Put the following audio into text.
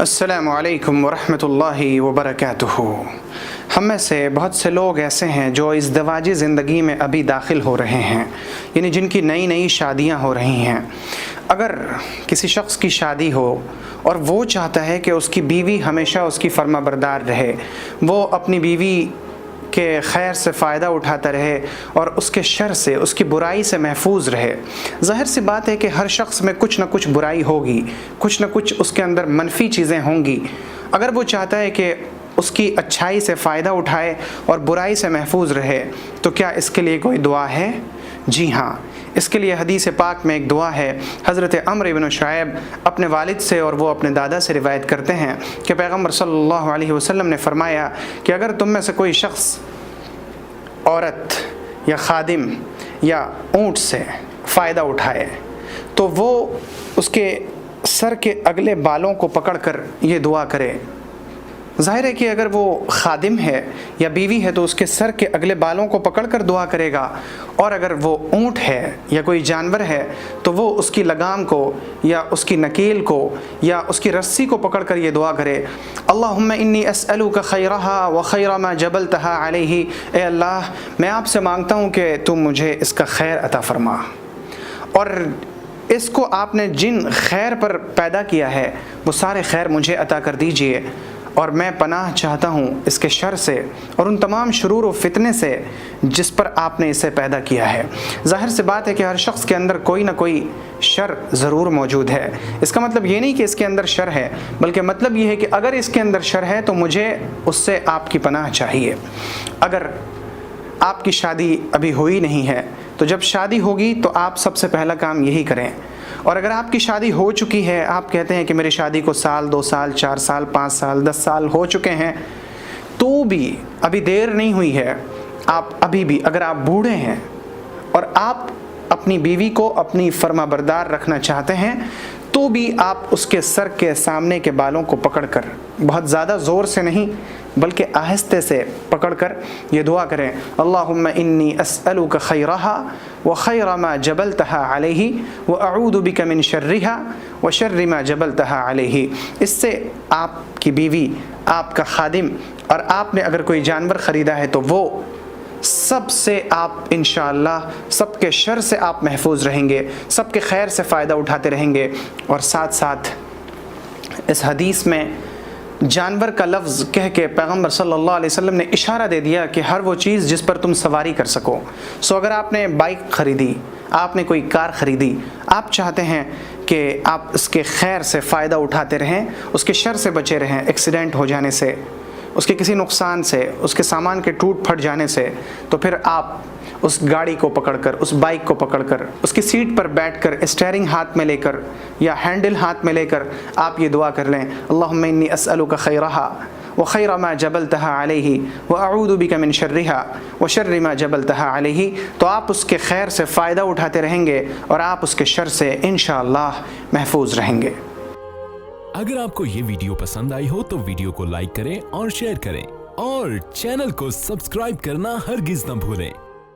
السلام علیکم ورحمۃ اللہ وبرکاتہ۔ ہم میں سے بہت سے لوگ ایسے ہیں جو ازدواجی زندگی میں ابھی داخل ہو رہے ہیں، یعنی جن کی نئی نئی شادیاں ہو رہی ہیں۔ اگر کسی شخص کی شادی ہو اور وہ چاہتا ہے کہ اس کی بیوی ہمیشہ اس کی فرما بردار رہے، وہ اپنی بیوی کے خیر سے فائدہ اٹھاتا رہے اور اس کے شر سے، اس کی برائی سے محفوظ رہے، ظاہر سی بات ہے کہ ہر شخص میں کچھ نہ کچھ برائی ہوگی، کچھ نہ کچھ اس کے اندر منفی چیزیں ہوں گی۔ اگر وہ چاہتا ہے کہ اس کی اچھائی سے فائدہ اٹھائے اور برائی سے محفوظ رہے، تو کیا اس کے لیے کوئی دعا ہے؟ جی ہاں، اس کے لیے حدیث پاک میں ایک دعا ہے۔ حضرت عمرو بن شعیب اپنے والد سے اور وہ اپنے دادا سے روایت کرتے ہیں کہ پیغمبر صلی اللہ علیہ وسلم نے فرمایا کہ اگر تم میں سے کوئی شخص عورت یا خادم یا اونٹ سے فائدہ اٹھائے تو وہ اس کے سر کے اگلے بالوں کو پکڑ کر یہ دعا کرے۔ ظاہر ہے کہ اگر وہ خادم ہے یا بیوی ہے تو اس کے سر کے اگلے بالوں کو پکڑ کر دعا کرے گا، اور اگر وہ اونٹ ہے یا کوئی جانور ہے تو وہ اس کی لگام کو یا اس کی نکیل کو یا اس کی رسی کو پکڑ کر یہ دعا کرے، اللہم انی اسألک خیرہا وخیر ما جبلتہا علیہ، اے اللہ میں آپ سے مانگتا ہوں کہ تم مجھے اس کا خیر عطا فرما، اور اس کو آپ نے جن خیر پر پیدا کیا ہے وہ سارے خیر مجھے عطا کر دیجئے، اور میں پناہ چاہتا ہوں اس کے شر سے اور ان تمام شرور و فتنے سے جس پر آپ نے اسے پیدا کیا ہے۔ ظاہر سی بات ہے کہ ہر شخص کے اندر کوئی نہ کوئی شر ضرور موجود ہے۔ اس کا مطلب یہ نہیں کہ اس کے اندر شر ہے، بلکہ مطلب یہ ہے کہ اگر اس کے اندر شر ہے تو مجھے اس سے آپ کی پناہ چاہیے۔ اگر آپ کی شادی ابھی ہوئی نہیں ہے تو جب شادی ہوگی تو آپ سب سے پہلا کام یہی کریں، اور اگر آپ کی شادی ہو چکی ہے، آپ کہتے ہیں کہ میری شادی کو 1 2 سال 4 سال 5 سال 10 سال ہو چکے ہیں، تو بھی ابھی دیر نہیں ہوئی ہے، آپ ابھی بھی اگر آپ بوڑھے ہیں اور آپ اپنی بیوی کو اپنی فرما بردار رکھنا چاہتے ہیں، تو بھی آپ اس کے سر کے سامنے کے بالوں کو پکڑ کر، بہت زیادہ زور سے نہیں بلکہ آہستہ سے پکڑ کر یہ دعا کریں، اللہم انی اسألک خیرہا وخیر ما جبلتہا علیہ واعوذ بک من شرہا وشر ما جبلتہا علیہ۔ اس سے آپ کی بیوی، آپ کا خادم اور آپ نے اگر کوئی جانور خریدا ہے تو وہ سب سے آپ انشاءاللہ سب کے شر سے آپ محفوظ رہیں گے، سب کے خیر سے فائدہ اٹھاتے رہیں گے۔ اور ساتھ ساتھ اس حدیث میں جانور کا لفظ کہہ کے پیغمبر صلی اللہ علیہ وسلم نے اشارہ دے دیا کہ ہر وہ چیز جس پر تم سواری کر سکو۔ اگر آپ نے بائک خریدی، آپ نے کوئی کار خریدی، آپ چاہتے ہیں کہ آپ اس کے خیر سے فائدہ اٹھاتے رہیں، اس کے شر سے بچے رہیں، ایکسیڈنٹ ہو جانے سے، اس کے کسی نقصان سے، اس کے سامان کے ٹوٹ پھٹ جانے سے، تو پھر آپ اس گاڑی کو پکڑ کر، اس بائک کو پکڑ کر، اس کی سیٹ پر بیٹھ کر، اسٹیئرنگ ہاتھ میں لے کر یا ہینڈل ہاتھ میں لے کر آپ یہ دعا کر لیں، اللہم انی اسألک خیرہا وخیر ما جبلتہا علیہ واعوذ بک من شرہا وشر ما جبلتہا علیہ، تو آپ اس کے خیر سے فائدہ اٹھاتے رہیں گے اور آپ اس کے شر سے انشاءاللہ محفوظ رہیں گے۔ اگر آپ کو یہ ویڈیو پسند آئی ہو تو ویڈیو کو لائک کریں اور شیئر کریں، اور چینل کو سبسکرائب کرنا ہرگز نہ بھولیں۔